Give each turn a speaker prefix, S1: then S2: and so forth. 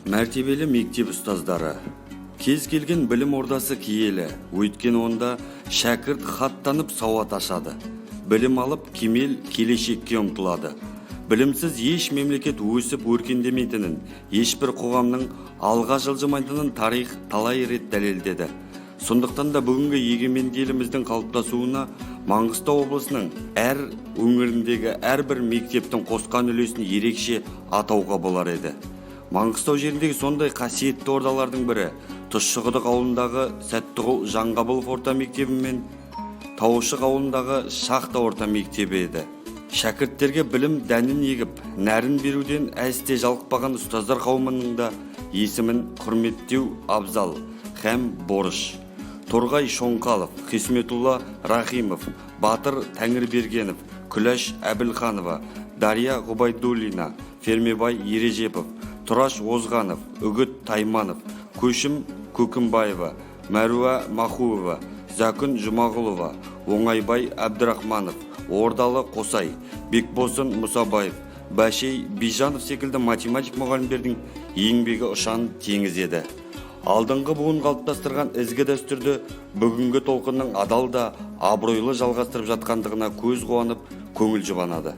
S1: Мәртебелі мектеп ұстаздары. Кез келген білім ордасы киелі, өйткені онда шәкірт хаттанып сауат ашады. Білім алып кемел келешекке ұмтылады. Білімсіз еш мемлекет өсіп өркендемейтінін, ешбір қоғамның алға жылжымайтынын тарих талай рет дәлелдеді. Сондықтан да бүгінгі егеменді еліміздің қалыптасуына Маңғыстау облысының әр өңіріндегі әрбір мектептің қосқан үлесін ерекше атауға болар еді. Маңғыстау жеріндегі сондай қасиетті ордалардың бірі Тұщықұдық ауылындағы Сәттіғұл Жаңғабылов орта мектебі мен Таушық ауылындағы Шахта орта мектебі еді. Шәкірттерге білім дәнін егіп, нәрін беруден әсте жалықпаған ұстаздар қауымының да есімін құрметтеу абзал һәм борыш. Торғай Шоңқалов, Хисметулла Рахимов, Батыр Тәңірбергенов, Күләш Әбілханова, Дария Ғұбайдуллина, Фермебай Ережепов, Тұраш Озғанов, Үгіт Тайманов, Көшім Көкімбаева, Мәруа Махуова, Зәкүн Жұмағұлова, Оңайбай Әбдірахманов, Ордалы Қосай, Бекбосын Мұсабаев, Бәшей Бижанов секілді математик мұғалімдердің еңбегі ұшан теңіз еді. Алдыңғы буын қалыптастырған ізгі дәстүрді бүгінгі толқынның адал да абыройлы жалғастырып жатқандығына көз қуанып, көңіл жұбанады.